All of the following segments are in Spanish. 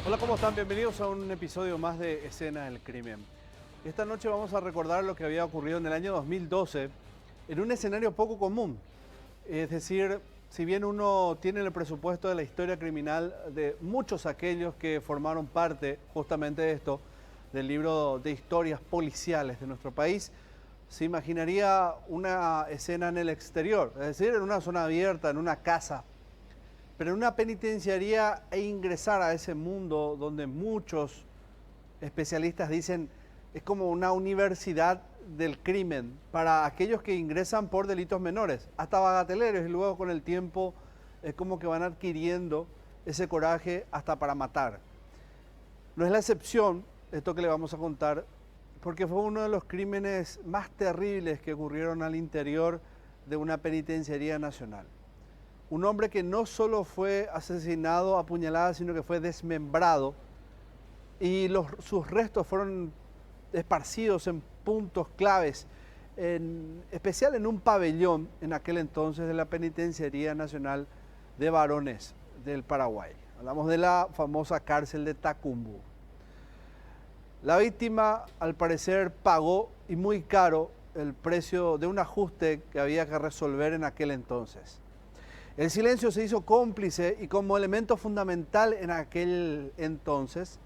Hola, ¿cómo están? Bienvenidos a un episodio más de Escena del Crimen. Esta noche vamos a recordar lo que había ocurrido en el año 2012 en un escenario poco común. Es decir, si bien uno tiene el presupuesto de la historia criminal de muchos aquellos que formaron parte justamente de esto, del libro de historias policiales de nuestro país, se imaginaría una escena en el exterior, es decir, en una zona abierta, en una casa. Pero en una penitenciaría e ingresar a ese mundo donde muchos especialistas dicen es como una universidad del crimen para aquellos que ingresan por delitos menores, hasta bagateleros, y luego con el tiempo es como que van adquiriendo ese coraje hasta para matar. No es la excepción esto que le vamos a contar, porque fue uno de los crímenes más terribles que ocurrieron al interior de una penitenciaría nacional. Un hombre que no solo fue asesinado a puñaladas, sino que fue desmembrado y sus restos fueron esparcidos en puntos claves, en especial en un pabellón en aquel entonces de la Penitenciaría Nacional de Varones del Paraguay. Hablamos de la famosa cárcel de Tacumbo. La víctima, al parecer, pagó y muy caro el precio de un ajuste que había que resolver en aquel entonces. El silencio se hizo cómplice y como elemento fundamental en aquel entonces,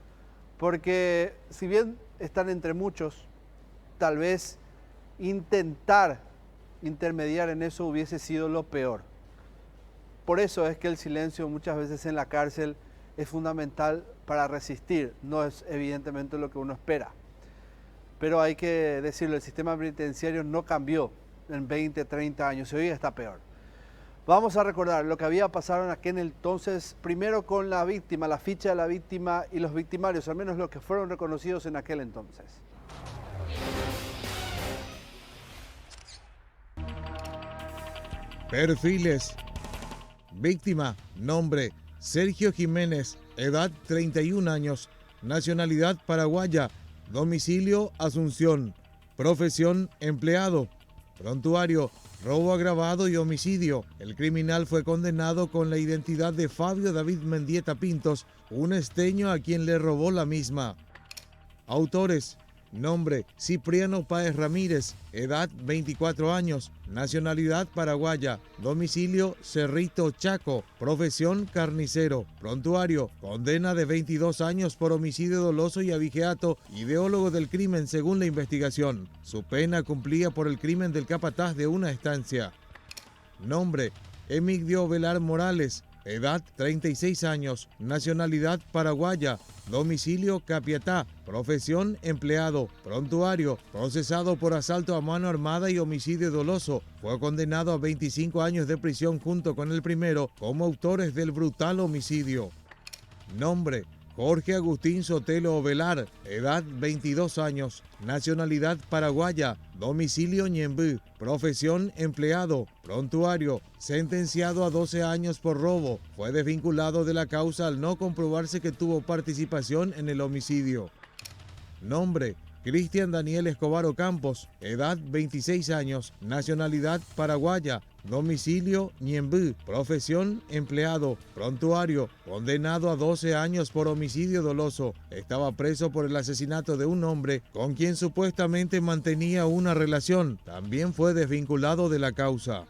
porque si bien están entre muchos, tal vez intentar intermediar en eso hubiese sido lo peor. Por eso es que el silencio muchas veces en la cárcel es fundamental para resistir, no es evidentemente lo que uno espera. Pero hay que decirlo, el sistema penitenciario no cambió en 20, 30 años, y hoy está peor. Vamos a recordar lo que había pasado en aquel entonces, primero con la víctima, la ficha de la víctima y los victimarios, al menos los que fueron reconocidos en aquel entonces. Perfiles. Víctima, nombre, Sergio Jiménez, edad 31 años, nacionalidad paraguaya, domicilio Asunción, profesión empleado, prontuario, robo agravado y homicidio. El criminal fue condenado con la identidad de Fabio David Mendieta Pintos, un esteño a quien le robó la misma. Autores. Nombre, Cipriano Páez Ramírez, edad 24 años, nacionalidad paraguaya, domicilio Cerrito Chaco, profesión carnicero, prontuario, condena de 22 años por homicidio doloso y abigeato, ideólogo del crimen según la investigación. Su pena cumplía por el crimen del capataz de una estancia. Nombre, Emigdio Velar Morales, edad 36 años, nacionalidad paraguaya, domicilio Capiatá, profesión empleado, prontuario, procesado por asalto a mano armada y homicidio doloso. Fue condenado a 25 años de prisión junto con el primero como autores del brutal homicidio. Nombre, Jorge Agustín Sotelo Ovelar, edad 22 años, nacionalidad paraguaya, domicilio Ñembú, profesión empleado, prontuario, sentenciado a 12 años por robo, fue desvinculado de la causa al no comprobarse que tuvo participación en el homicidio. Nombre, Cristian Daniel Escobar Ocampos, edad 26 años, nacionalidad paraguaya, domicilio Ñembú, profesión empleado, prontuario, condenado a 12 años por homicidio doloso. Estaba preso por el asesinato de un hombre con quien supuestamente mantenía una relación. También fue desvinculado de la causa.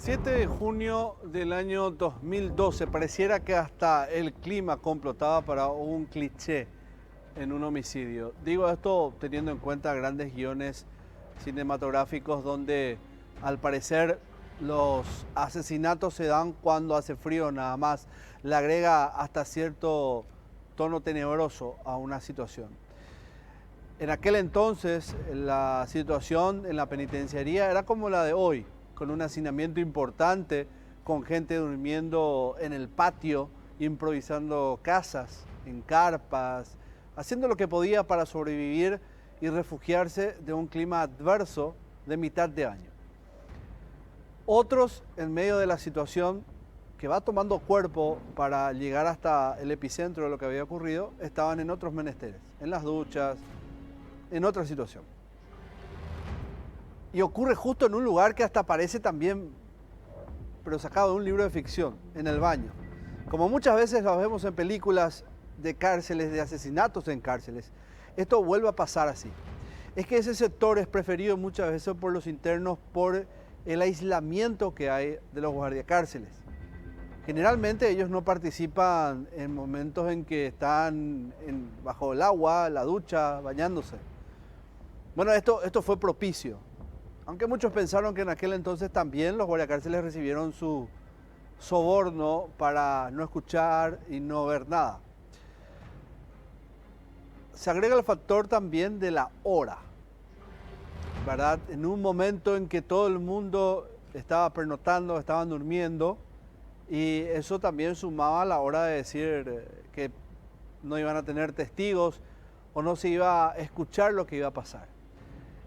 7 de junio del año 2012, pareciera que hasta el clima complotaba para un cliché en un homicidio. Digo esto teniendo en cuenta grandes guiones cinematográficos donde al parecer los asesinatos se dan cuando hace frío nada más. Le agrega hasta cierto tono tenebroso a una situación. En aquel entonces la situación en la penitenciaría era como la de hoy, con un hacinamiento importante, con gente durmiendo en el patio, improvisando casas, en carpas, haciendo lo que podía para sobrevivir y refugiarse de un clima adverso de mitad de año. Otros, en medio de la situación que va tomando cuerpo para llegar hasta el epicentro de lo que había ocurrido, estaban en otros menesteres, en las duchas, en otra situación. Y ocurre justo en un lugar que hasta parece también, pero sacado de un libro de ficción, en el baño. Como muchas veces lo vemos en películas de cárceles, de asesinatos en cárceles, esto vuelve a pasar así. Es que ese sector es preferido muchas veces por los internos por el aislamiento que hay de los guardiacárceles. Generalmente ellos no participan en momentos en que están bajo el agua, la ducha, bañándose. Bueno, esto fue propicio. Aunque muchos pensaron que en aquel entonces también los guardiacárceles recibieron su soborno para no escuchar y no ver nada. Se agrega el factor también de la hora, ¿verdad? En un momento en que todo el mundo estaba pernoctando, estaban durmiendo, y eso también sumaba a la hora de decir que no iban a tener testigos o no se iba a escuchar lo que iba a pasar.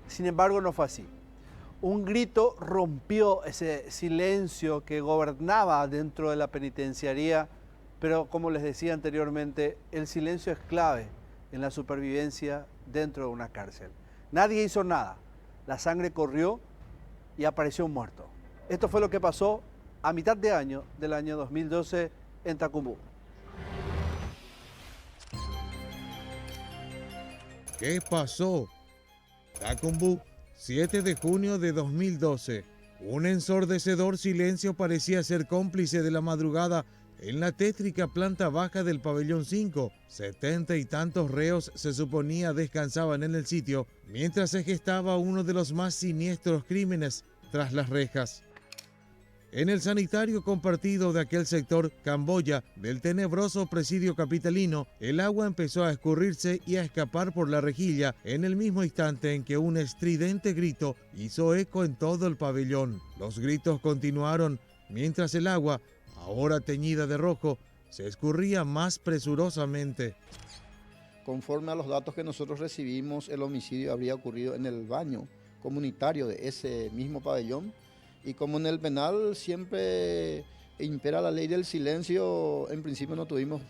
Sin embargo, no fue así. Un grito rompió ese silencio que gobernaba dentro de la penitenciaría, pero como les decía anteriormente, el silencio es clave en la supervivencia dentro de una cárcel. Nadie hizo nada, la sangre corrió y apareció un muerto. Esto fue lo que pasó a mitad de año del año 2012 en Tacumbú. ¿Qué pasó? Tacumbú, 7 de junio de 2012. Un ensordecedor silencio parecía ser cómplice de la madrugada en la tétrica planta baja del pabellón 5. 70 y tantos reos se suponía descansaban en el sitio mientras se gestaba uno de los más siniestros crímenes tras las rejas. En el sanitario compartido de aquel sector, Camboya, del tenebroso presidio capitalino, el agua empezó a escurrirse y a escapar por la rejilla en el mismo instante en que un estridente grito hizo eco en todo el pabellón. Los gritos continuaron mientras el agua, ahora teñida de rojo, se escurría más presurosamente. Conforme a los datos que nosotros recibimos, el homicidio habría ocurrido en el baño comunitario de ese mismo pabellón. Y como en el penal siempre impera la ley del silencio, en principio no tuvimos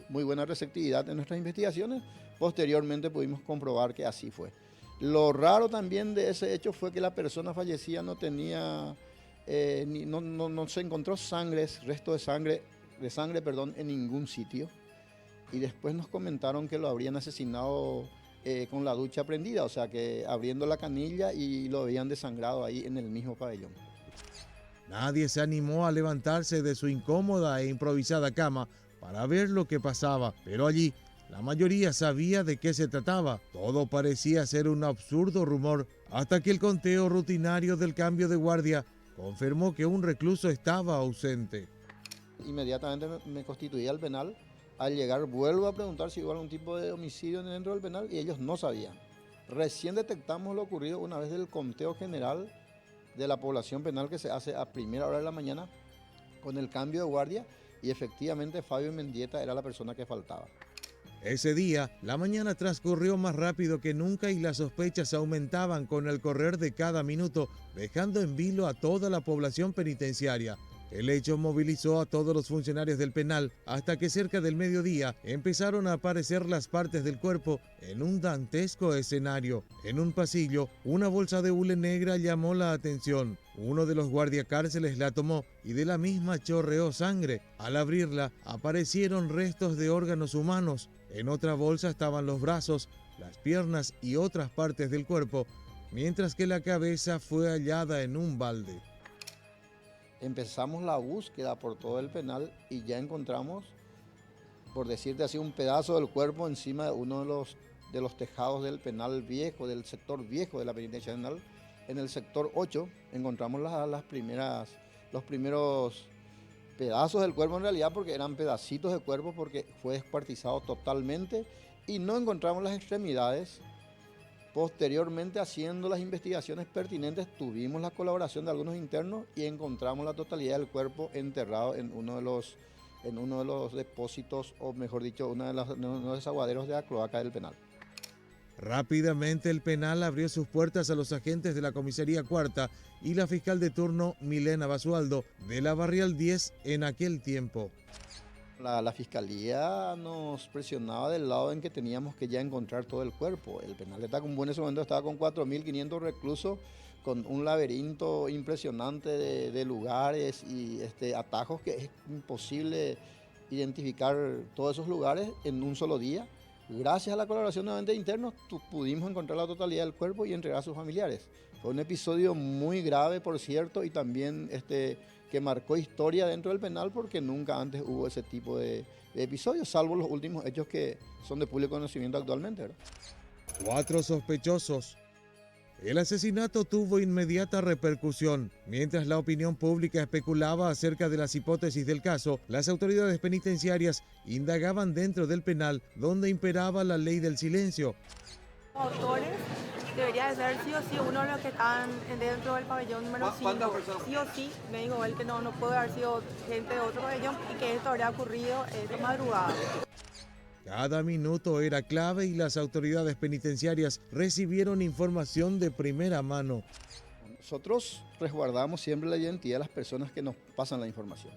muy buena receptividad en nuestras investigaciones. Posteriormente pudimos comprobar que así fue. Lo raro también de ese hecho fue que la persona fallecida no tenía, no se encontró resto de sangre, en ningún sitio. Y después nos comentaron que lo habrían asesinado con la ducha prendida, o sea que abriendo la canilla y lo habían desangrado ahí en el mismo pabellón. Nadie se animó a levantarse de su incómoda e improvisada cama para ver lo que pasaba, pero allí la mayoría sabía de qué se trataba. Todo parecía ser un absurdo rumor, hasta que el conteo rutinario del cambio de guardia confirmó que un recluso estaba ausente. Inmediatamente me constituí al penal. Al llegar vuelvo a preguntar si hubo algún tipo de homicidio dentro del penal y ellos no sabían. Recién detectamos lo ocurrido una vez del conteo general de la población penal que se hace a primera hora de la mañana con el cambio de guardia, y efectivamente Fabio Mendieta era la persona que faltaba. Ese día, la mañana transcurrió más rápido que nunca y las sospechas aumentaban con el correr de cada minuto, dejando en vilo a toda la población penitenciaria. El hecho movilizó a todos los funcionarios del penal hasta que cerca del mediodía empezaron a aparecer las partes del cuerpo en un dantesco escenario. En un pasillo, una bolsa de hule negra llamó la atención. Uno de los guardiacárceles la tomó y de la misma chorreó sangre. Al abrirla, aparecieron restos de órganos humanos. En otra bolsa estaban los brazos, las piernas y otras partes del cuerpo, mientras que la cabeza fue hallada en un balde. Empezamos la búsqueda por todo el penal y ya encontramos, por decirte así, un pedazo del cuerpo encima de uno de los tejados del penal viejo, del sector viejo de la penitencia penal. En el sector 8 encontramos los primeros pedazos del cuerpo en realidad, porque eran pedacitos de cuerpo porque fue descuartizado totalmente, y no encontramos las extremidades. Posteriormente, haciendo las investigaciones pertinentes, tuvimos la colaboración de algunos internos y encontramos la totalidad del cuerpo enterrado en uno de los depósitos, o mejor dicho, uno de los desaguaderos de la cloaca del penal. Rápidamente el penal abrió sus puertas a los agentes de la comisaría cuarta y la fiscal de turno Milena Basualdo de la barrial 10 en aquel tiempo. La fiscalía nos presionaba del lado en que teníamos que ya encontrar todo el cuerpo. El penal de Tacumbú en ese momento estaba con 4.500 reclusos, con un laberinto impresionante de lugares y atajos que es imposible identificar todos esos lugares en un solo día. Gracias a la colaboración nuevamente de internos, pudimos encontrar la totalidad del cuerpo y entregar a sus familiares. Fue un episodio muy grave, por cierto, y también que marcó historia dentro del penal porque nunca antes hubo ese tipo de episodios, salvo los últimos hechos que son de público conocimiento actualmente, ¿verdad? 4 sospechosos. El asesinato tuvo inmediata repercusión. Mientras la opinión pública especulaba acerca de las hipótesis del caso, las autoridades penitenciarias indagaban dentro del penal donde imperaba la ley del silencio. Los autores debería de ser sí o sí uno de los que están dentro del pabellón número 5. Sí o sí, me dijo él que no puede haber sido gente de otro pabellón y que esto habría ocurrido de madrugada. Cada minuto era clave y las autoridades penitenciarias recibieron información de primera mano. Nosotros resguardamos siempre la identidad de las personas que nos pasan la información,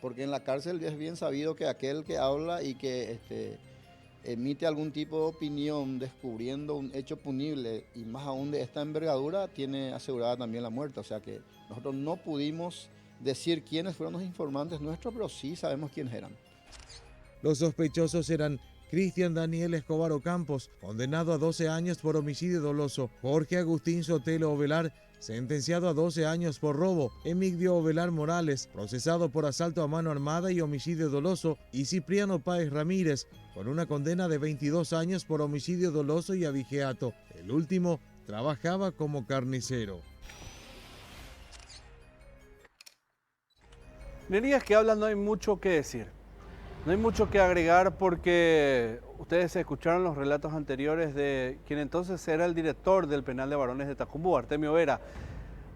porque en la cárcel es bien sabido que aquel que habla y que emite algún tipo de opinión descubriendo un hecho punible y más aún de esta envergadura tiene asegurada también la muerte. O sea que nosotros no pudimos decir quiénes fueron los informantes nuestros, pero sí sabemos quiénes eran. Los sospechosos eran Cristian Daniel Escobar Ocampos, condenado a 12 años por homicidio doloso; Jorge Agustín Sotelo Ovelar, sentenciado a 12 años por robo; Emigdio Ovelar Morales, procesado por asalto a mano armada y homicidio doloso; y Cipriano Páez Ramírez, con una condena de 22 años por homicidio doloso y abigeato. El último trabajaba como carnicero. En líneas que hablan no hay mucho que decir. No hay mucho que agregar porque ustedes escucharon los relatos anteriores de quien entonces era el director del penal de varones de Tacumbú, Artemio Vera.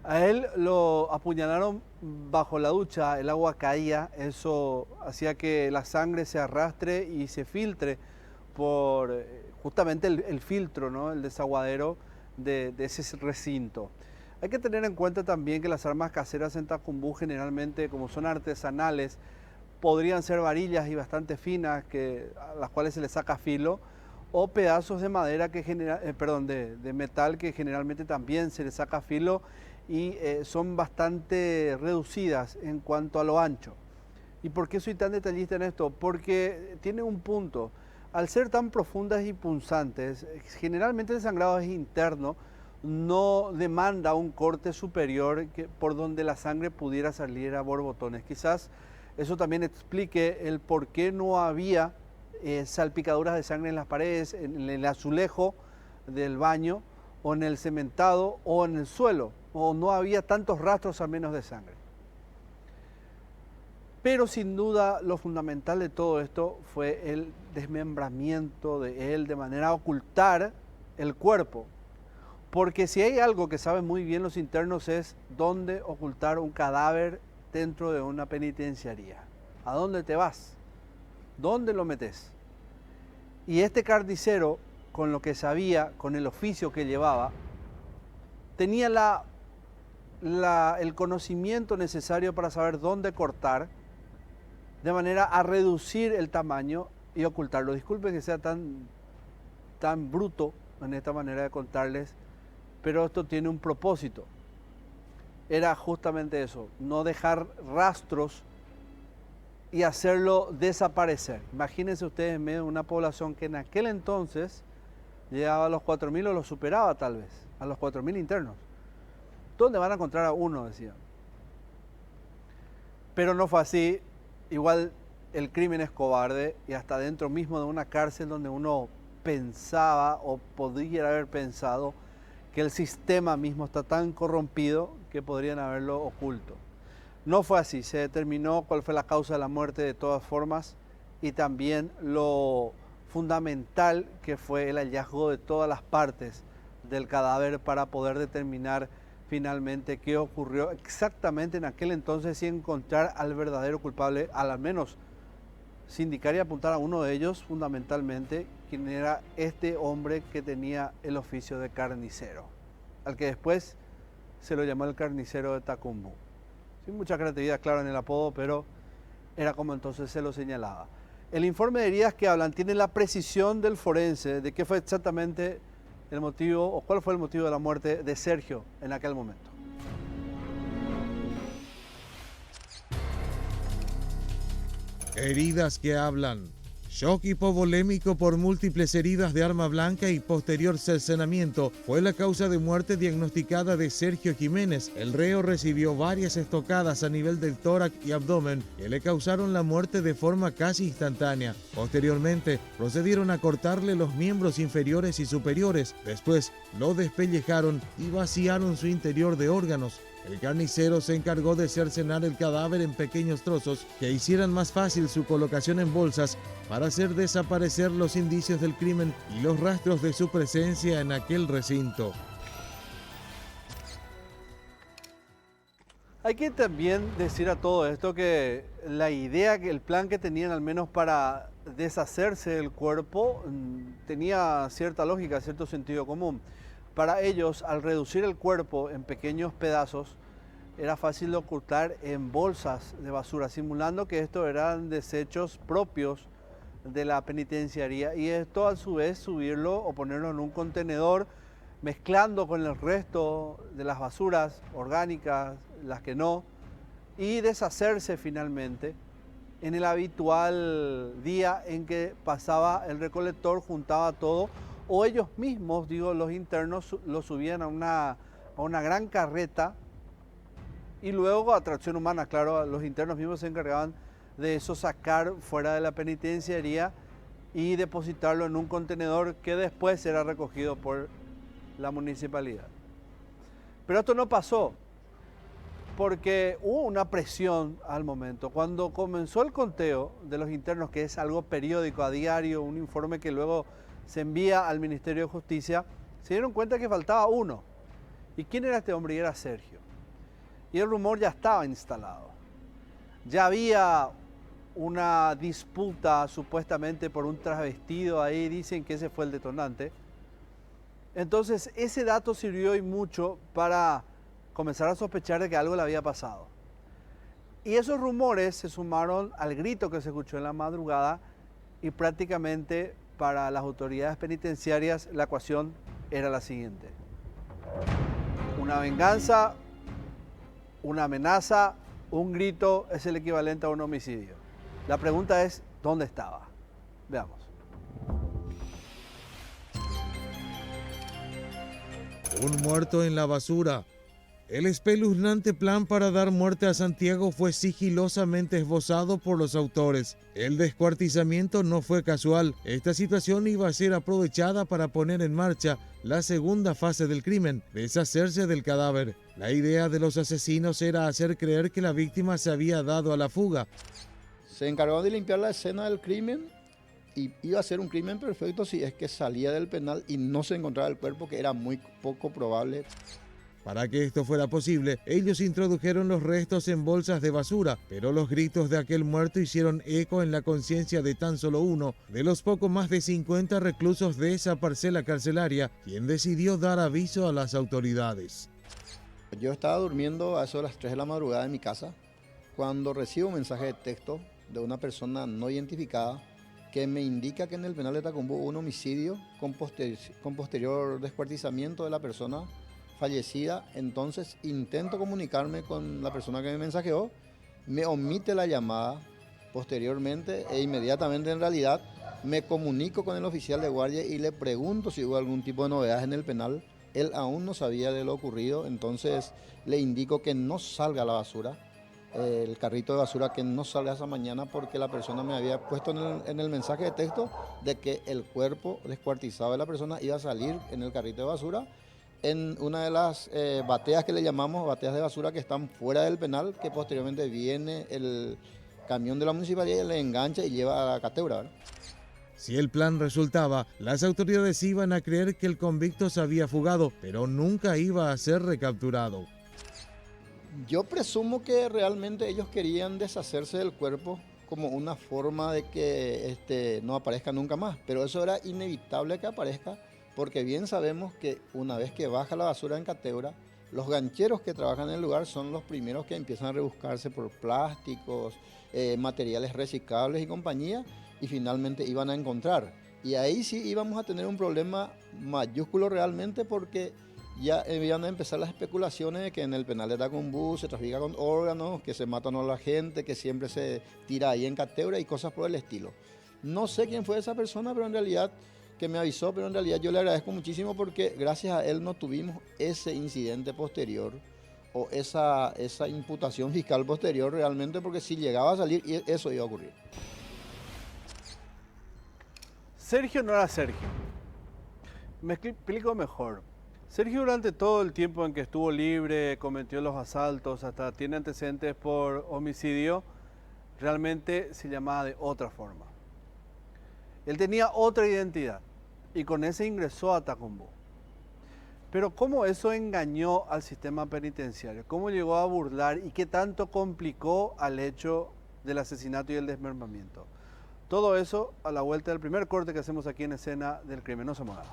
A él lo apuñalaron bajo la ducha, el agua caía, eso hacía que la sangre se arrastre y se filtre por justamente el filtro, ¿no? El desaguadero de ese recinto. Hay que tener en cuenta también que las armas caseras en Tacumbú generalmente, como son artesanales, podrían ser varillas y bastante finas a las cuales se le saca filo, o pedazos de madera de metal que generalmente también se le saca filo y son bastante reducidas en cuanto a lo ancho. ¿Y por qué soy tan detallista en esto? Porque tiene un punto. Al ser tan profundas y punzantes, generalmente el sangrado es interno, no demanda un corte superior por donde la sangre pudiera salir a borbotones. Quizás eso también explique el por qué no había salpicaduras de sangre en las paredes, en el azulejo del baño, o en el cementado, o en el suelo, o no había tantos rastros al menos de sangre. Pero sin duda lo fundamental de todo esto fue el desmembramiento de él de manera a ocultar el cuerpo. Porque si hay algo que saben muy bien los internos es dónde ocultar un cadáver dentro de una penitenciaría. ¿A dónde te vas? ¿Dónde lo metes? Y este carnicero, con lo que sabía, con el oficio que llevaba, tenía el conocimiento necesario para saber dónde cortar, de manera a reducir el tamaño y ocultarlo. Disculpen que sea tan bruto en esta manera de contarles, pero esto tiene un propósito. Era justamente eso, no dejar rastros y hacerlo desaparecer. Imagínense ustedes en medio de una población que en aquel entonces llegaba a los 4.000 o lo superaba tal vez, a los 4.000 internos. ¿Dónde van a encontrar a uno?, decían. Pero no fue así. Igual el crimen es cobarde y hasta dentro mismo de una cárcel donde uno pensaba o podría haber pensado que el sistema mismo está tan corrompido que podrían haberlo oculto. No fue así, se determinó cuál fue la causa de la muerte de todas formas y también lo fundamental que fue el hallazgo de todas las partes del cadáver para poder determinar finalmente qué ocurrió exactamente en aquel entonces y encontrar al verdadero culpable, al menos sindicar y apuntar a uno de ellos fundamentalmente, quien era este hombre que tenía el oficio de carnicero, al que después se lo llamó el carnicero de Tacumbú. Sin mucha creatividad, claro, en el apodo, pero era como entonces se lo señalaba. El informe de heridas que hablan tiene la precisión del forense de qué fue exactamente el motivo o cuál fue el motivo de la muerte de Sergio en aquel momento. Heridas que hablan. Shock hipovolémico por múltiples heridas de arma blanca y posterior cercenamiento fue la causa de muerte diagnosticada de Sergio Jiménez. El reo recibió varias estocadas a nivel del tórax y abdomen que le causaron la muerte de forma casi instantánea. Posteriormente, procedieron a cortarle los miembros inferiores y superiores. Después, lo despellejaron y vaciaron su interior de órganos. El carnicero se encargó de cercenar el cadáver en pequeños trozos que hicieran más fácil su colocación en bolsas para hacer desaparecer los indicios del crimen y los rastros de su presencia en aquel recinto. Hay que también decir a todo esto que la idea, el plan que tenían al menos para deshacerse del cuerpo tenía cierta lógica, cierto sentido común. Para ellos, al reducir el cuerpo en pequeños pedazos, era fácil de ocultar en bolsas de basura, simulando que estos eran desechos propios de la penitenciaría, y esto a su vez subirlo o ponerlo en un contenedor, mezclando con el resto de las basuras orgánicas, las que no, y deshacerse finalmente en el habitual día en que pasaba el recolector, juntaba todo, o ellos mismos, digo, los internos, lo subían a una gran carreta, y luego a tracción humana, claro, los internos mismos se encargaban de eso, sacar fuera de la penitenciaría y depositarlo en un contenedor que después era recogido por la municipalidad. Pero esto no pasó, porque hubo una presión al momento. Cuando comenzó el conteo de los internos, que es algo periódico, a diario, un informe que luego se envía al Ministerio de Justicia, se dieron cuenta que faltaba uno. ¿Y quién era este hombre? Y era Sergio. Y el rumor ya estaba instalado. Ya había una disputa supuestamente por un travestido ahí, dicen que ese fue el detonante. Entonces ese dato sirvió y mucho para comenzar a sospechar de que algo le había pasado. Y esos rumores se sumaron al grito que se escuchó en la madrugada, y prácticamente para las autoridades penitenciarias la ecuación era la siguiente: una venganza, una amenaza, un grito es el equivalente a un homicidio. La pregunta es, ¿dónde estaba? Veamos. Un muerto en la basura. El espeluznante plan para dar muerte a Santiago fue sigilosamente esbozado por los autores. El descuartizamiento no fue casual. Esta situación iba a ser aprovechada para poner en marcha la segunda fase del crimen, deshacerse del cadáver. La idea de los asesinos era hacer creer que la víctima se había dado a la fuga. Se encargó de limpiar la escena del crimen y iba a ser un crimen perfecto si es que salía del penal y no se encontraba el cuerpo, que era muy poco probable. Para que esto fuera posible, ellos introdujeron los restos en bolsas de basura, pero los gritos de aquel muerto hicieron eco en la conciencia de tan solo uno de los poco más de 50 reclusos de esa parcela carcelaria, quien decidió dar aviso a las autoridades. Yo estaba durmiendo a eso de las 3 de la madrugada en mi casa, cuando recibo un mensaje de texto de una persona no identificada que me indica que en el penal de Tacumbú hubo un homicidio con posterior descuartizamiento de la persona fallecida. Entonces intento comunicarme con la persona que me mensajeó, me omite la llamada posteriormente e inmediatamente en realidad me comunico con el oficial de guardia y le pregunto si hubo algún tipo de novedades en el penal. Él aún no sabía de lo ocurrido, entonces le indico que no salga la basura, el carrito de basura, que no salga esa mañana, porque la persona me había puesto en el mensaje de texto de que el cuerpo descuartizado de la persona iba a salir en el carrito de basura, en una de las bateas que le llamamos, bateas de basura que están fuera del penal, que posteriormente viene el camión de la municipalidad y le engancha y lleva a la cateura, ¿verdad? Si el plan resultaba, las autoridades iban a creer que el convicto se había fugado, pero nunca iba a ser recapturado. Yo presumo que realmente ellos querían deshacerse del cuerpo como una forma de que no aparezca nunca más, pero eso era inevitable que aparezca, porque bien sabemos que una vez que baja la basura en Cateura, los gancheros que trabajan en el lugar son los primeros que empiezan a rebuscarse por plásticos, materiales reciclables y compañía, y finalmente iban a encontrar. Y ahí sí íbamos a tener un problema mayúsculo realmente, porque ya iban a empezar las especulaciones de que en el penal de Tacumbú se trafica con órganos, que se matan a la gente, que siempre se tira ahí en Cateura y cosas por el estilo. No sé quién fue esa persona, pero en realidad, que me avisó, pero en realidad yo le agradezco muchísimo porque gracias a él no tuvimos ese incidente posterior o esa imputación fiscal posterior realmente, porque si llegaba a salir, eso iba a ocurrir. Sergio no era Sergio. Me explico mejor. Sergio, durante todo el tiempo en que estuvo libre, cometió los asaltos, hasta tiene antecedentes por homicidio, realmente se llamaba de otra forma. Él tenía otra identidad y con ese ingresó a Tacumbú. Pero ¿cómo eso engañó al sistema penitenciario? ¿Cómo llegó a burlar y qué tanto complicó al hecho del asesinato y el desmembramiento? Todo eso a la vuelta del primer corte que hacemos aquí en Escena del Crimen. No se mueva.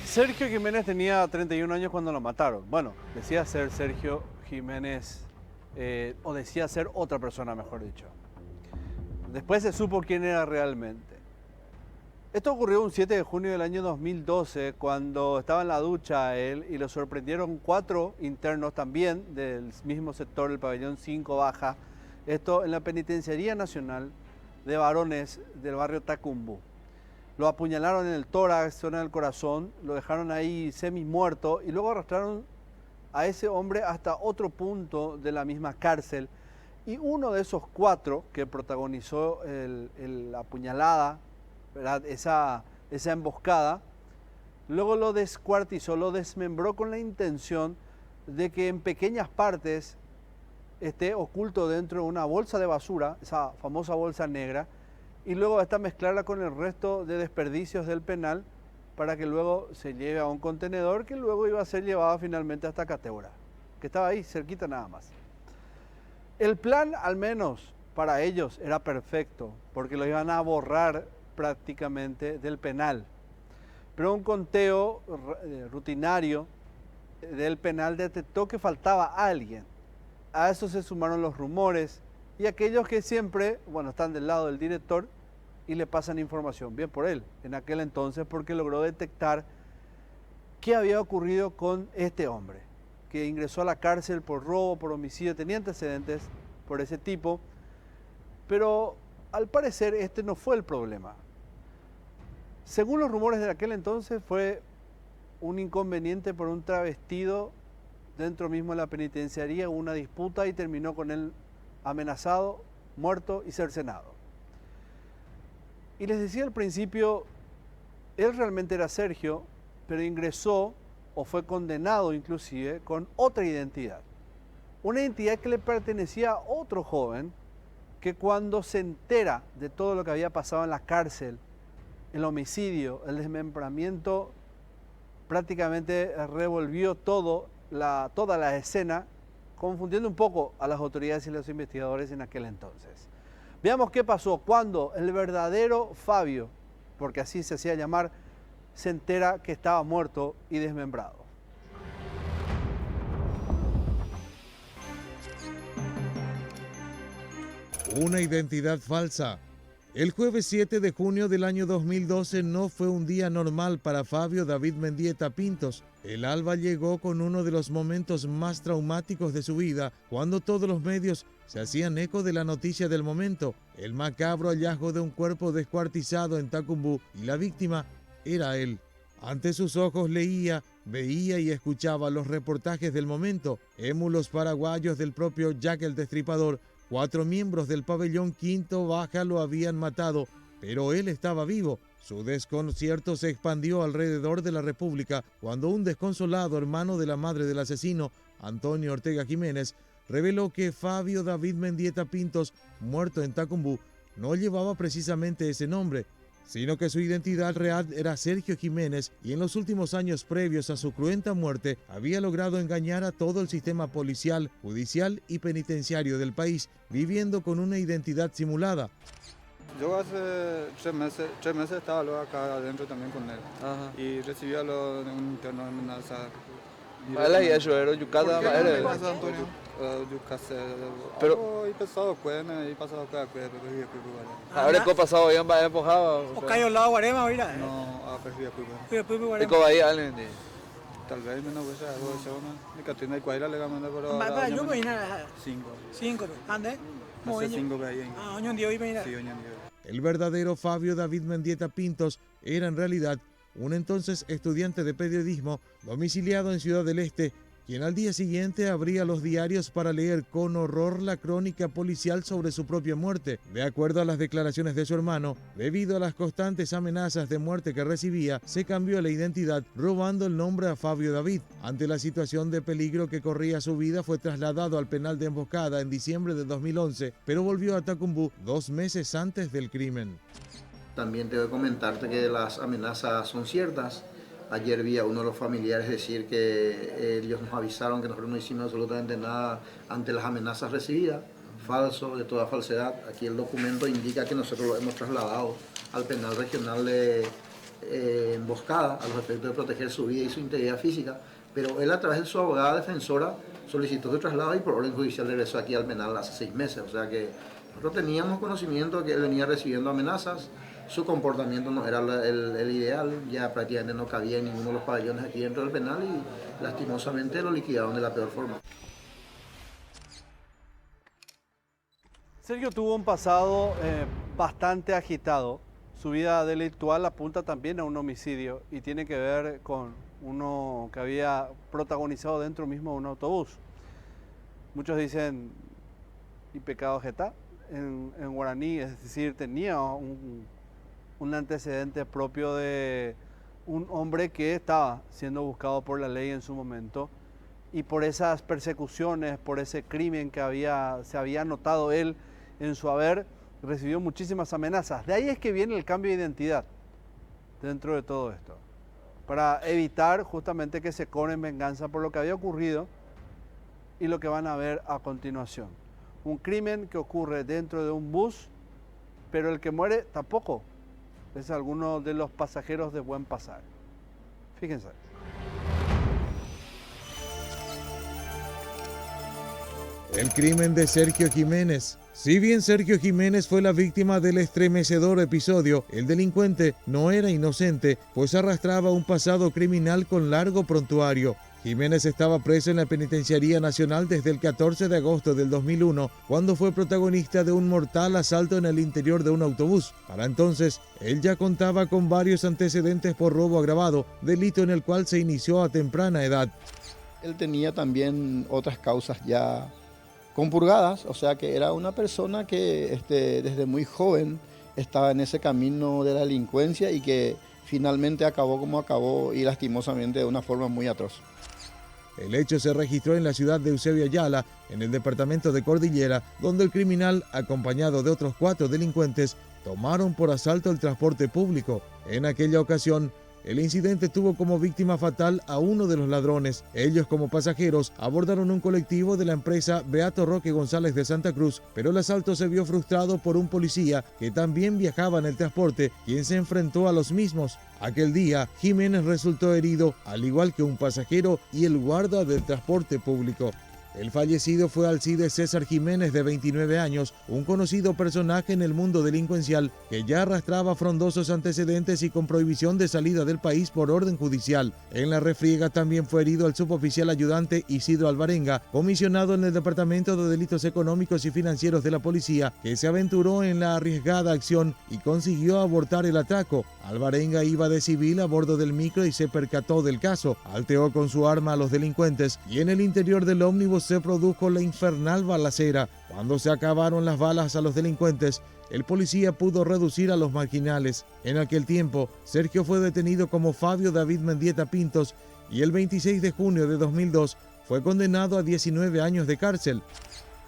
Sergio Jiménez tenía 31 años cuando lo mataron. Bueno, decía ser Sergio Jiménez, o decía ser otra persona, mejor dicho. Después se supo quién era realmente. Esto ocurrió un 7 de junio del año 2012, cuando estaba en la ducha él y lo sorprendieron 4 internos también del mismo sector, el pabellón 5 Baja. Esto en la Penitenciaría Nacional de Varones del barrio Tacumbú. Lo apuñalaron en el tórax, zona del corazón, lo dejaron ahí semi muerto y luego arrastraron a ese hombre hasta otro punto de la misma cárcel. Y uno de esos 4 que protagonizó la apuñalada, ¿verdad? Esa emboscada, luego lo descuartizó, lo desmembró con la intención de que en pequeñas partes esté oculto dentro de una bolsa de basura, esa famosa bolsa negra, y luego esta mezclarla con el resto de desperdicios del penal para que luego se lleve a un contenedor que luego iba a ser llevado finalmente hasta Cateura, que estaba ahí cerquita nada más. El plan, al menos para ellos, era perfecto, porque lo iban a borrar prácticamente del penal. Pero un conteo rutinario del penal detectó que faltaba alguien. A eso se sumaron los rumores y aquellos que siempre, bueno, están del lado del director y le pasan información. Bien por él, en aquel entonces, porque logró detectar qué había ocurrido con este hombre, que ingresó a la cárcel por robo, por homicidio, tenía antecedentes por ese tipo, pero al parecer este no fue el problema. Según los rumores de aquel entonces, fue un inconveniente por un travestido dentro mismo de la penitenciaría, una disputa y terminó con él amenazado, muerto y cercenado. Y les decía al principio, él realmente era Sergio, pero ingresó o fue condenado inclusive con otra identidad. Una identidad que le pertenecía a otro joven que cuando se entera de todo lo que había pasado en la cárcel, el homicidio, el desmembramiento, prácticamente revolvió toda la escena, confundiendo un poco a las autoridades y los investigadores en aquel entonces. Veamos qué pasó cuando el verdadero Fabio, porque así se hacía llamar, se entera que estaba muerto y desmembrado. Una identidad falsa. El jueves 7 de junio del año 2012 no fue un día normal para Fabio David Mendieta Pintos. El alba llegó con uno de los momentos más traumáticos de su vida, cuando todos los medios se hacían eco de la noticia del momento, el macabro hallazgo de un cuerpo descuartizado en Tacumbú, y la víctima era él. Ante sus ojos leía, veía y escuchaba los reportajes del momento. Émulos paraguayos del propio Jack el Destripador, 4 miembros del pabellón quinto Baja lo habían matado, pero él estaba vivo. Su desconcierto se expandió alrededor de la República cuando un desconsolado hermano de la madre del asesino, Antonio Ortega Jiménez, reveló que Fabio David Mendieta Pintos, muerto en Tacumbú, no llevaba precisamente ese nombre. sino que su identidad real era Sergio Jiménez y en los últimos años previos a su cruenta muerte había logrado engañar a todo el sistema policial, judicial y penitenciario del país, viviendo con una identidad simulada. Yo hace 3 meses estaba luego acá adentro también con él. Ajá. Y recibía un interno de amenaza. Mala y eso era yucata, Pero y pasado cuena y pasado cada cuena, pero yo creo ahora qué pasado bien va empujado. O cayó lado guarema, mira. no, a perfil De Cobahí alguien. tal vez menos veces algo de zona. De Catrina y Cuaira le ganó pero Para yo me vine a 5. ¿Ande? Hace 5 que hay en. Ah, oño Dios y me vine. Sí, oño Dios. El verdadero Fabio David Mendieta Pintos era en realidad un entonces estudiante de periodismo domiciliado en Ciudad del Este, quien al día siguiente abría los diarios para leer con horror la crónica policial sobre su propia muerte. De acuerdo a las declaraciones de su hermano, debido a las constantes amenazas de muerte que recibía, se cambió la identidad, robando el nombre a Fabio David. Ante la situación de peligro que corría su vida, fue trasladado al penal de Emboscada en diciembre de 2011, pero volvió a Tacumbú 2 meses antes del crimen. También tengo que comentarte que las amenazas son ciertas. Ayer vi a uno de los familiares decir que ellos nos avisaron que nosotros no hicimos absolutamente nada ante las amenazas recibidas. Falso, de toda falsedad. Aquí el documento indica que nosotros lo hemos trasladado al penal regional de Emboscada a los efectos de proteger su vida y su integridad física. Pero él, a través de su abogada defensora, solicitó su traslado y por orden judicial regresó aquí al penal hace 6 meses. O sea que nosotros teníamos conocimiento de que él venía recibiendo amenazas. Su comportamiento no era el ideal, ya prácticamente no cabía en ninguno de los pabellones aquí dentro del penal y lastimosamente lo liquidaron de la peor forma. Sergio tuvo un pasado bastante agitado. Su vida delictual apunta también a un homicidio y tiene que ver con uno que había protagonizado dentro mismo de un autobús. Muchos dicen, y pecado jetá, en guaraní, es decir, tenía un antecedente propio de un hombre que estaba siendo buscado por la ley en su momento y por esas persecuciones, por ese crimen que se había notado él en su haber, recibió muchísimas amenazas. De ahí es que viene el cambio de identidad dentro de todo esto, para evitar justamente que se cobren venganza por lo que había ocurrido y lo que van a ver a continuación. Un crimen que ocurre dentro de un bus, pero el que muere tampoco es alguno de los pasajeros de buen pasar. Fíjense. El crimen de Sergio Jiménez. Si bien Sergio Jiménez fue la víctima del estremecedor episodio, el delincuente no era inocente, pues arrastraba un pasado criminal con largo prontuario. Jiménez estaba preso en la Penitenciaría Nacional desde el 14 de agosto del 2001, cuando fue protagonista de un mortal asalto en el interior de un autobús. Para entonces, él ya contaba con varios antecedentes por robo agravado, delito en el cual se inició a temprana edad. Él tenía también otras causas ya compurgadas, o sea que era una persona que desde muy joven estaba en ese camino de la delincuencia y que finalmente acabó como acabó y lastimosamente de una forma muy atroz. El hecho se registró en la ciudad de Eusebio Ayala, en el departamento de Cordillera, donde el criminal, acompañado de otros 4 delincuentes, tomaron por asalto el transporte público. En aquella ocasión, el incidente tuvo como víctima fatal a uno de los ladrones. Ellos, como pasajeros, abordaron un colectivo de la empresa Beato Roque González de Santa Cruz, pero el asalto se vio frustrado por un policía que también viajaba en el transporte, quien se enfrentó a los mismos. Aquel día, Jiménez resultó herido, al igual que un pasajero y el guarda del transporte público. El fallecido fue Alcides César Jiménez, de 29 años, un conocido personaje en el mundo delincuencial que ya arrastraba frondosos antecedentes y con prohibición de salida del país por orden judicial. En la refriega también fue herido el suboficial ayudante Isidro Alvarenga, comisionado en el Departamento de Delitos Económicos y Financieros de la Policía, que se aventuró en la arriesgada acción y consiguió abortar el atraco. Alvarenga iba de civil a bordo del micro y se percató del caso. Alteó con su arma a los delincuentes y en el interior del ómnibus se produjo la infernal balacera. Cuando se acabaron las balas a los delincuentes, el policía pudo reducir a los marginales. En aquel tiempo, Sergio fue detenido como Fabio David Mendieta Pintos y el 26 de junio de 2002 fue condenado a 19 años de cárcel.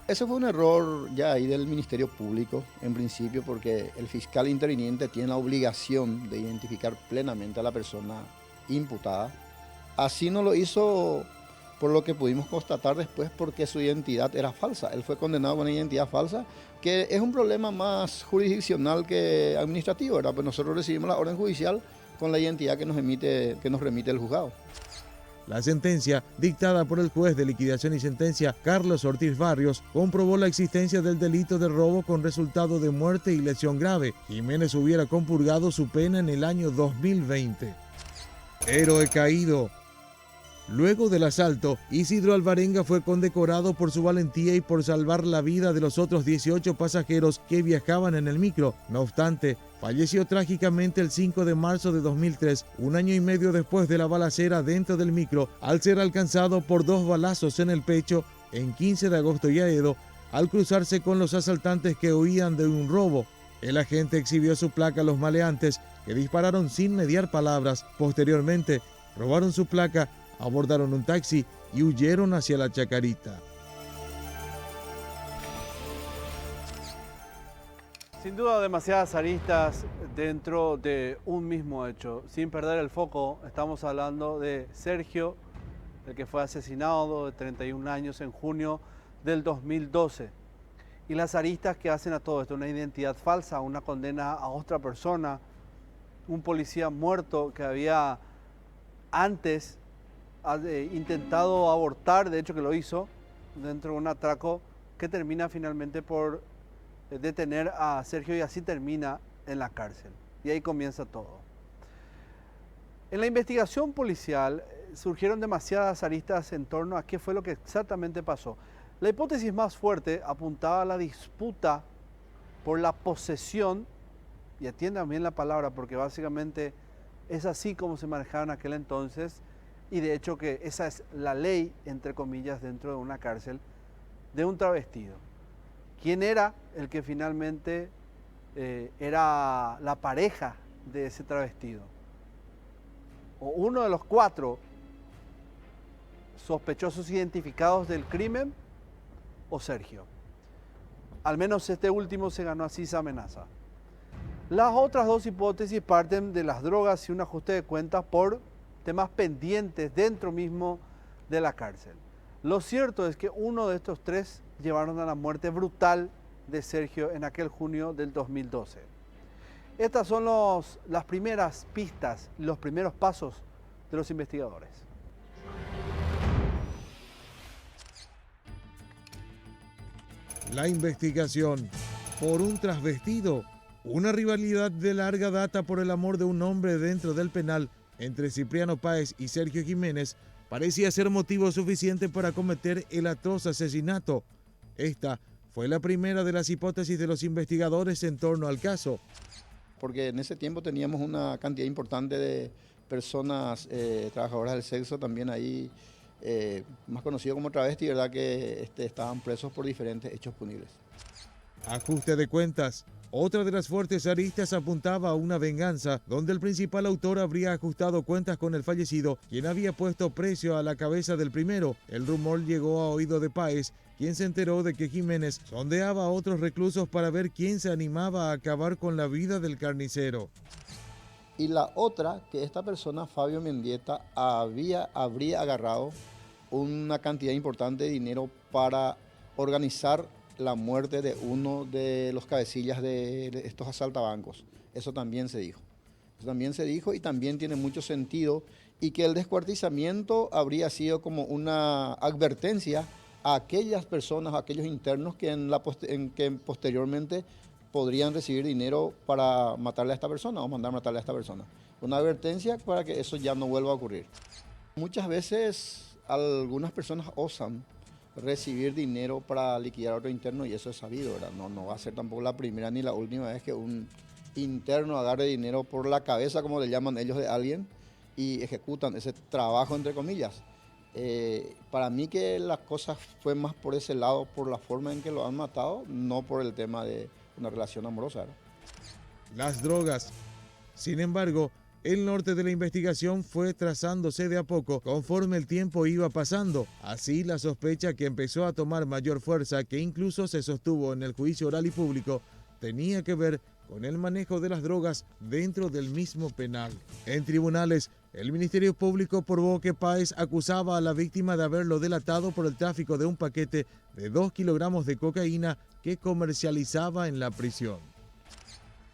Ese fue un error ya ahí del Ministerio Público, en principio, porque el fiscal interviniente tiene la obligación de identificar plenamente a la persona imputada. Así no lo hizo, por lo que pudimos constatar después, porque su identidad era falsa. Él fue condenado con una identidad falsa, que es un problema más jurisdiccional que administrativo, ¿verdad? Pues nosotros recibimos la orden judicial con la identidad que nos remite el juzgado. La sentencia, dictada por el juez de liquidación y sentencia Carlos Ortiz Barrios, comprobó la existencia del delito de robo con resultado de muerte y lesión grave. Jiménez hubiera compurgado su pena en el año 2020. Héroe caído. Luego del asalto, Isidro Alvarenga fue condecorado por su valentía y por salvar la vida de los otros 18 pasajeros que viajaban en el micro. No obstante, falleció trágicamente el 5 de marzo de 2003, un año y medio después de la balacera dentro del micro, al ser alcanzado por 2 balazos en el pecho en 15 de agosto y Aedo, al cruzarse con los asaltantes que huían de un robo. El agente exhibió su placa a los maleantes, que dispararon sin mediar palabras. Posteriormente, robaron su placa, abordaron un taxi y huyeron hacia la Chacarita. Sin duda demasiadas aristas dentro de un mismo hecho. Sin perder el foco, estamos hablando de Sergio, el que fue asesinado de 31 años en junio del 2012. Y las aristas que hacen a todo esto, una identidad falsa, una condena a otra persona, un policía muerto que había antes intentado abortar, de hecho que lo hizo, dentro de un atraco que termina finalmente por detener a Sergio y así termina en la cárcel. Y ahí comienza todo. En la investigación policial surgieron demasiadas aristas en torno a qué fue lo que exactamente pasó. La hipótesis más fuerte apuntaba a la disputa por la posesión, y atiendan bien la palabra porque básicamente es así como se manejaba en aquel entonces, y de hecho que esa es la ley, entre comillas, dentro de una cárcel, de un travestido. ¿Quién era el que finalmente era la pareja de ese travestido? O uno de los 4 sospechosos identificados del crimen, o Sergio. Al menos este último se ganó así esa amenaza. Las otras 2 hipótesis parten de las drogas y un ajuste de cuentas por temas pendientes dentro mismo de la cárcel. Lo cierto es que uno de estos 3 llevaron a la muerte brutal de Sergio en aquel junio del 2012. Estas son las primeras pistas, los primeros pasos de los investigadores. La investigación por un trasvestido, una rivalidad de larga data por el amor de un hombre dentro del penal entre Cipriano Páez y Sergio Jiménez parecía ser motivo suficiente para cometer el atroz asesinato. Esta fue la primera de las hipótesis de los investigadores en torno al caso. Porque en ese tiempo teníamos una cantidad importante de personas trabajadoras del sexo también ahí, más conocido como travesti, ¿verdad? Que estaban presos por diferentes hechos punibles. Ajuste de cuentas. Otra de las fuertes aristas apuntaba a una venganza, donde el principal autor habría ajustado cuentas con el fallecido, quien había puesto precio a la cabeza del primero. El rumor llegó a oído de Páez, quien se enteró de que Jiménez sondeaba a otros reclusos para ver quién se animaba a acabar con la vida del carnicero. Y la otra, que esta persona, Fabio Mendieta, habría agarrado una cantidad importante de dinero para organizar la muerte de uno de los cabecillas de estos asaltabancos. Eso también se dijo. Y también tiene mucho sentido, y que el descuartizamiento habría sido como una advertencia a aquellas personas, a aquellos internos que posteriormente podrían recibir dinero para matarle a esta persona o mandar matarle a esta persona. Una advertencia para que eso ya no vuelva a ocurrir. Muchas veces algunas personas osan recibir dinero para liquidar a otro interno, y eso es sabido, ¿verdad? No va a ser tampoco la primera ni la última vez que un interno agarre dinero por la cabeza, como le llaman ellos, de alguien, y ejecutan ese trabajo, entre comillas. Para mí que la cosa fue más por ese lado, por la forma en que lo han matado, no por el tema de una relación amorosa, ¿verdad? Las drogas. Sin embargo, El norte de la investigación fue trazándose de a poco conforme el tiempo iba pasando. Así, la sospecha, que empezó a tomar mayor fuerza, que incluso se sostuvo en el juicio oral y público, tenía que ver con el manejo de las drogas dentro del mismo penal. En tribunales, el Ministerio Público probó que Páez acusaba a la víctima de haberlo delatado por el tráfico de un paquete de 2 kilogramos de cocaína que comercializaba en la prisión.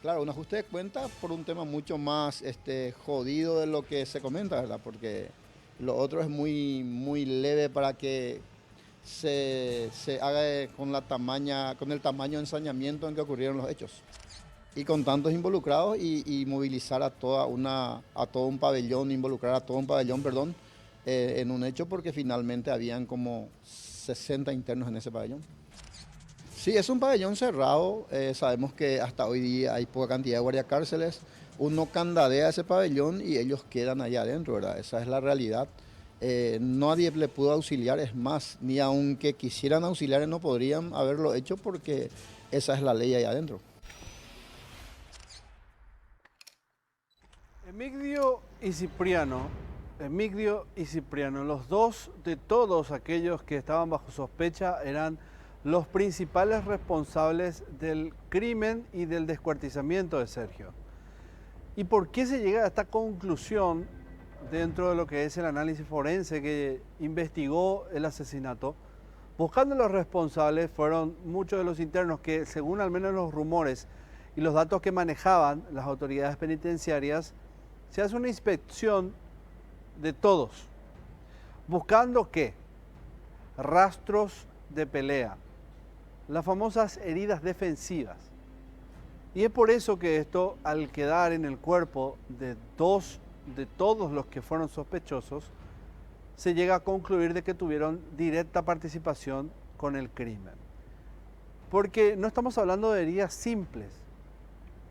Claro, un ajuste de cuenta por un tema mucho más jodido de lo que se comenta, ¿verdad? Porque lo otro es muy leve para que se haga con el tamaño de ensañamiento en que ocurrieron los hechos. Y con tantos involucrados y movilizar a todo un pabellón, en un hecho, porque finalmente habían como 60 internos en ese pabellón. Sí, es un pabellón cerrado, sabemos que hasta hoy día hay poca cantidad de guardiacárceles, uno candadea ese pabellón y ellos quedan allá adentro, ¿verdad? Esa es la realidad. Nadie le pudo auxiliar, es más, ni aunque quisieran auxiliar no podrían haberlo hecho porque esa es la ley allá adentro. Emigdio y Cipriano, los dos de todos aquellos que estaban bajo sospecha eran los principales responsables del crimen y del descuartizamiento de Sergio. ¿Y por qué se llega a esta conclusión dentro de lo que es el análisis forense que investigó el asesinato? Buscando los responsables fueron muchos de los internos que, según al menos los rumores y los datos que manejaban las autoridades penitenciarias, se hace una inspección de todos. ¿Buscando qué? Rastros de pelea, las famosas heridas defensivas. Y es por eso que esto, al quedar en el cuerpo de todos los que fueron sospechosos, se llega a concluir de que tuvieron directa participación con el crimen. Porque no estamos hablando de heridas simples,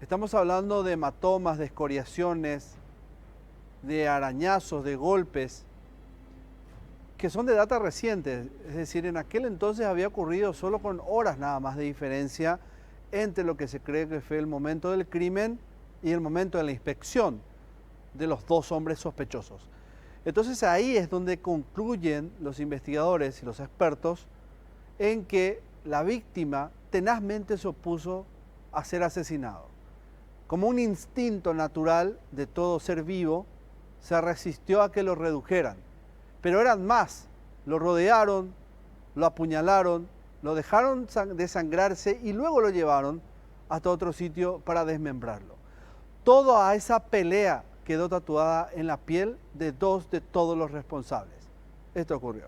estamos hablando de hematomas, de escoriaciones, de arañazos, de golpes, que son de data reciente, es decir, en aquel entonces había ocurrido solo con horas nada más de diferencia entre lo que se cree que fue el momento del crimen y el momento de la inspección de los dos hombres sospechosos. Entonces ahí es donde concluyen los investigadores y los expertos en que la víctima tenazmente se opuso a ser asesinado. Como un instinto natural de todo ser vivo, se resistió a que lo redujeran. Pero eran más, lo rodearon, lo apuñalaron, lo dejaron desangrarse y luego lo llevaron hasta otro sitio para desmembrarlo. Toda esa pelea quedó tatuada en la piel de dos de todos los responsables. Esto ocurrió.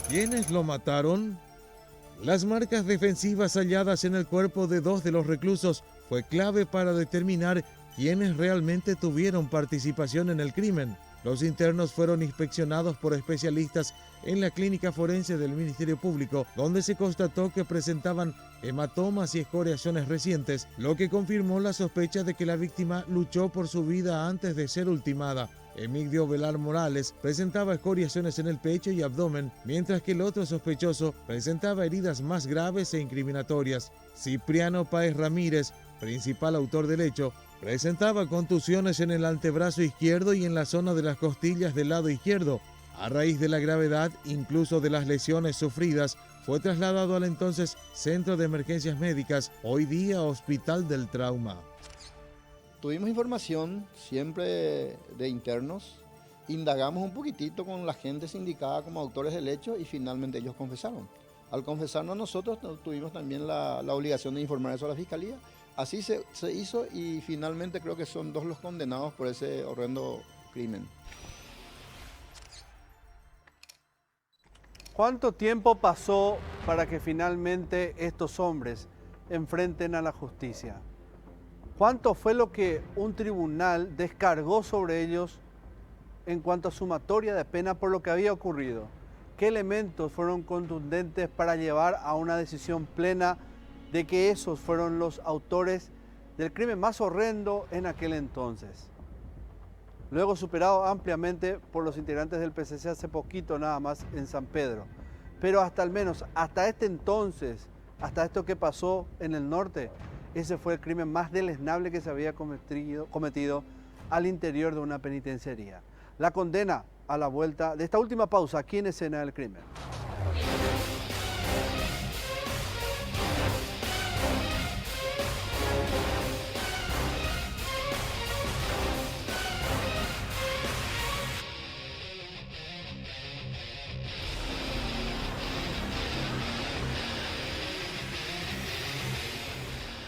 ¿Quiénes lo mataron? Las marcas defensivas halladas en el cuerpo de dos de los reclusos fue clave para determinar quiénes realmente tuvieron participación en el crimen. Los internos fueron inspeccionados por especialistas en la clínica forense del Ministerio Público, donde se constató que presentaban hematomas y escoriaciones recientes, lo que confirmó la sospecha de que la víctima luchó por su vida antes de ser ultimada. Emigdio Velar Morales presentaba escoriaciones en el pecho y abdomen, mientras que el otro sospechoso presentaba heridas más graves e incriminatorias. Cipriano Páez Ramírez, principal autor del hecho, presentaba contusiones en el antebrazo izquierdo y en la zona de las costillas del lado izquierdo. A raíz de la gravedad, incluso de las lesiones sufridas, fue trasladado al entonces Centro de Emergencias Médicas, hoy día Hospital del Trauma. Tuvimos información siempre de internos, indagamos un poquitito con la gente sindicada como autores del hecho y finalmente ellos confesaron. Al confesarnos nosotros tuvimos también la obligación de informar eso a la Fiscalía. Así se hizo y finalmente creo que son dos los condenados por ese horrendo crimen. ¿Cuánto tiempo pasó para que finalmente estos hombres enfrenten a la justicia? ¿Cuánto fue lo que un tribunal descargó sobre ellos en cuanto a sumatoria de pena por lo que había ocurrido? ¿Qué elementos fueron contundentes para llevar a una decisión plena de que esos fueron los autores del crimen más horrendo en aquel entonces? Luego superado ampliamente por los integrantes del PCC hace poquito nada más en San Pedro. Pero hasta este entonces, hasta esto que pasó en el norte, ese fue el crimen más deleznable que se había cometido al interior de una penitenciaría. La condena a la vuelta de esta última pausa aquí en Escena del Crimen.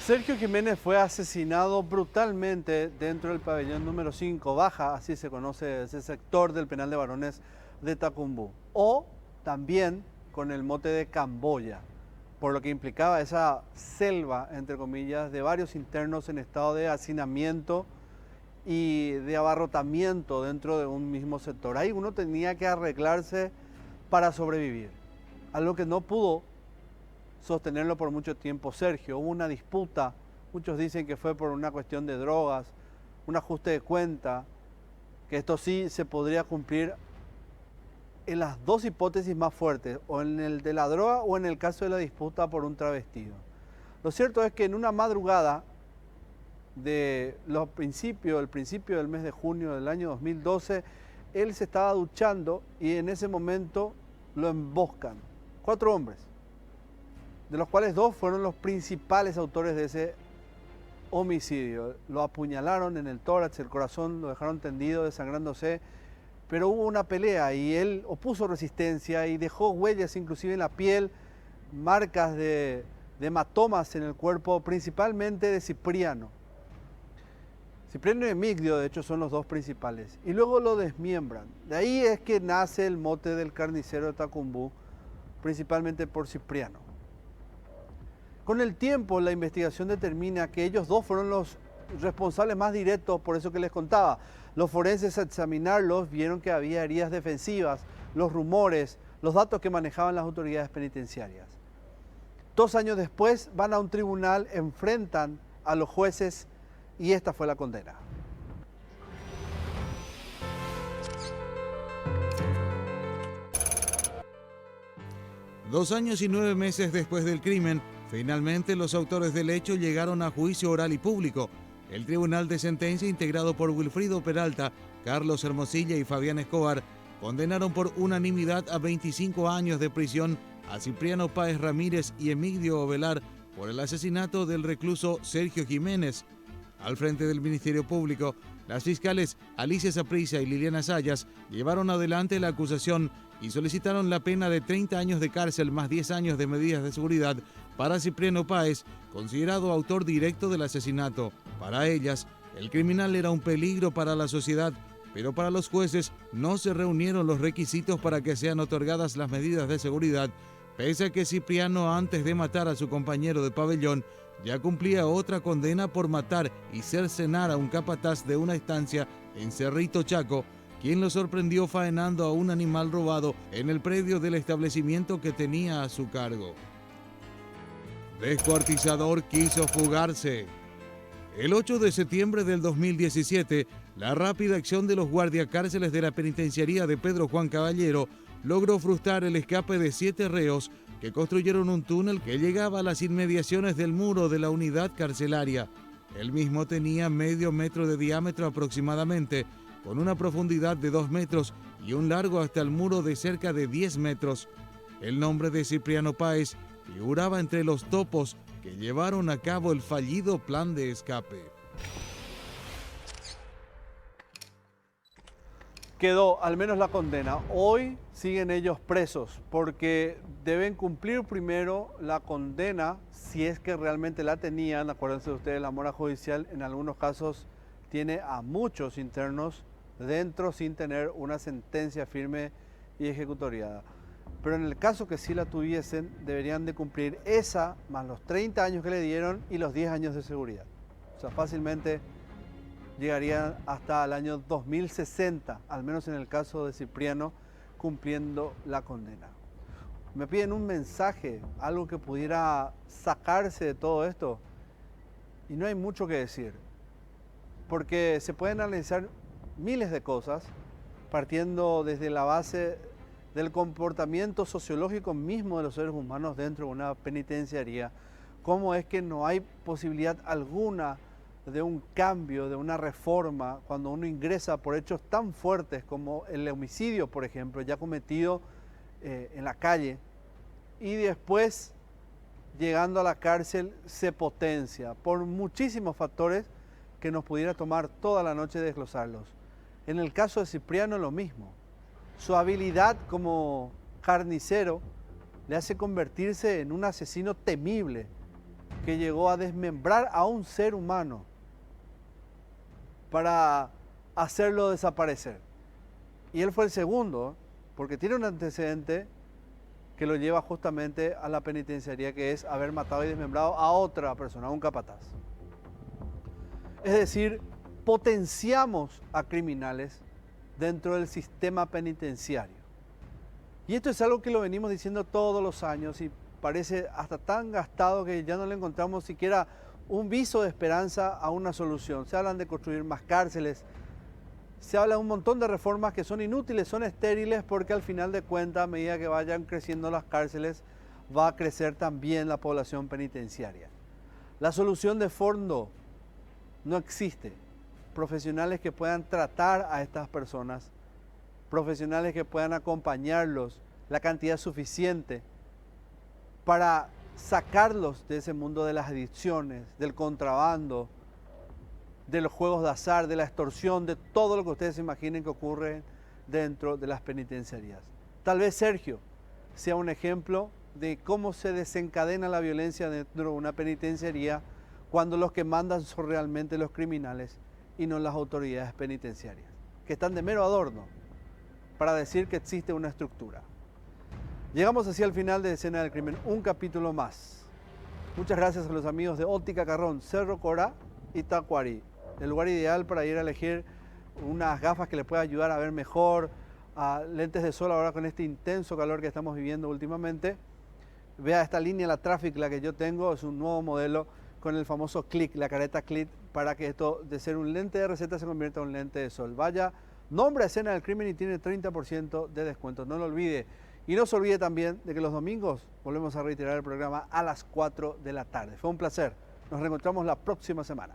Sergio Jiménez fue asesinado brutalmente dentro del pabellón número 5, Baja, así se conoce ese sector del penal de varones de Tacumbú, o también con el mote de Camboya, por lo que implicaba esa selva, entre comillas, de varios internos en estado de hacinamiento y de abarrotamiento dentro de un mismo sector. Ahí uno tenía que arreglarse para sobrevivir, algo que no pudo sostenerlo por mucho tiempo Sergio. Hubo una disputa, muchos dicen que fue por una cuestión de drogas, un ajuste de cuenta, que esto sí se podría cumplir en las dos hipótesis más fuertes, o en el de la droga o en el caso de la disputa por un travestido. Lo cierto es que en una madrugada de el principio del mes de junio del año 2012, él se estaba duchando y en ese momento lo emboscan 4 hombres, de los cuales 2 fueron los principales autores de ese homicidio. Lo apuñalaron en el tórax, el corazón, lo dejaron tendido, desangrándose, pero hubo una pelea y él opuso resistencia y dejó huellas inclusive en la piel, marcas de hematomas en el cuerpo, principalmente de Cipriano. Cipriano y Emigdio, de hecho, son los 2 principales. Y luego lo desmiembran. De ahí es que nace el mote del carnicero de Tacumbú, principalmente por Cipriano. Con el tiempo, la investigación determina que ellos 2 fueron los responsables más directos, por eso que les contaba. Los forenses, al examinarlos, vieron que había heridas defensivas, los rumores, los datos que manejaban las autoridades penitenciarias. 2 años después, van a un tribunal, enfrentan a los jueces y esta fue la condena. Dos años y 9 meses después del crimen, finalmente los autores del hecho llegaron a juicio oral y público. El tribunal de sentencia, integrado por Wilfrido Peralta, Carlos Hermosilla y Fabián Escobar, condenaron por unanimidad a 25 años de prisión a Cipriano Páez Ramírez y Emigdio Ovelar por el asesinato del recluso Sergio Jiménez. Al frente del Ministerio Público, las fiscales Alicia Saprissa y Liliana Sayas llevaron adelante la acusación y solicitaron la pena de 30 años de cárcel más 10 años de medidas de seguridad para Cipriano Páez, considerado autor directo del asesinato. Para ellas, el criminal era un peligro para la sociedad, pero para los jueces no se reunieron los requisitos para que sean otorgadas las medidas de seguridad, pese a que Cipriano, antes de matar a su compañero de pabellón, ya cumplía otra condena por matar y cercenar a un capataz de una estancia en Cerrito Chaco, quien lo sorprendió faenando a un animal robado en el predio del establecimiento que tenía a su cargo. Descuartizador quiso fugarse. El 8 de septiembre del 2017, la rápida acción de los guardiacárceles de la penitenciaría de Pedro Juan Caballero logró frustrar el escape de 7 reos que construyeron un túnel que llegaba a las inmediaciones del muro de la unidad carcelaria. El mismo tenía medio metro de diámetro aproximadamente, con una profundidad de 2 metros y un largo hasta el muro de cerca de 10 metros. El nombre de Cipriano Páez figuraba entre los topos que llevaron a cabo el fallido plan de escape. Quedó al menos la condena. Hoy siguen ellos presos porque deben cumplir primero la condena, si es que realmente la tenían. Acuérdense ustedes, la mora judicial en algunos casos tiene a muchos internos dentro sin tener una sentencia firme y ejecutoriada. Pero en el caso que sí la tuviesen, deberían de cumplir esa más los 30 años que le dieron y los 10 años de seguridad. O sea, fácilmente llegarían hasta el año 2060, al menos en el caso de Cipriano, cumpliendo la condena. Me piden un mensaje, algo que pudiera sacarse de todo esto, y no hay mucho que decir, porque se pueden analizar miles de cosas, partiendo desde la base del comportamiento sociológico mismo de los seres humanos dentro de una penitenciaría, cómo es que no hay posibilidad alguna de un cambio, de una reforma, cuando uno ingresa por hechos tan fuertes como el homicidio, por ejemplo, ya cometido en la calle, y después, llegando a la cárcel, se potencia por muchísimos factores que nos pudiera tomar toda la noche desglosarlos. En el caso de Cipriano, lo mismo. Su habilidad como carnicero le hace convertirse en un asesino temible que llegó a desmembrar a un ser humano para hacerlo desaparecer. Y él fue el segundo, porque tiene un antecedente que lo lleva justamente a la penitenciaría, que es haber matado y desmembrado a otra persona, a un capataz. Es decir, potenciamos a criminales dentro del sistema penitenciario. Y esto es algo que lo venimos diciendo todos los años y parece hasta tan gastado que ya no le encontramos siquiera un viso de esperanza a una solución. Se hablan de construir más cárceles, se habla de un montón de reformas que son inútiles, son estériles, porque al final de cuentas, a medida que vayan creciendo las cárceles, va a crecer también la población penitenciaria. La solución de fondo no existe. Profesionales que puedan tratar a estas personas, profesionales que puedan acompañarlos, la cantidad suficiente para sacarlos de ese mundo de las adicciones, del contrabando, de los juegos de azar, de la extorsión, de todo lo que ustedes imaginen que ocurre dentro de las penitenciarías. Tal vez Sergio sea un ejemplo de cómo se desencadena la violencia dentro de una penitenciaría cuando los que mandan son realmente los criminales y no las autoridades penitenciarias, que están de mero adorno para decir que existe una estructura. Llegamos así al final de Escena del Crimen, un capítulo más. Muchas gracias a los amigos de Óptica Carrón, Cerro Corá y Tacuarí. El lugar ideal para ir a elegir unas gafas que le pueda ayudar a ver mejor, lentes de sol ahora con este intenso calor que estamos viviendo últimamente. Vea esta línea, la Traffic, la que yo tengo, es un nuevo modelo con el famoso click, la careta click, para que esto de ser un lente de receta se convierta en un lente de sol. Vaya, nombre a Escena del Crimen y tiene 30% de descuento, no lo olvide. Y no se olvide también de que los domingos volvemos a reiterar el programa a las 4 de la tarde. Fue un placer. Nos reencontramos la próxima semana.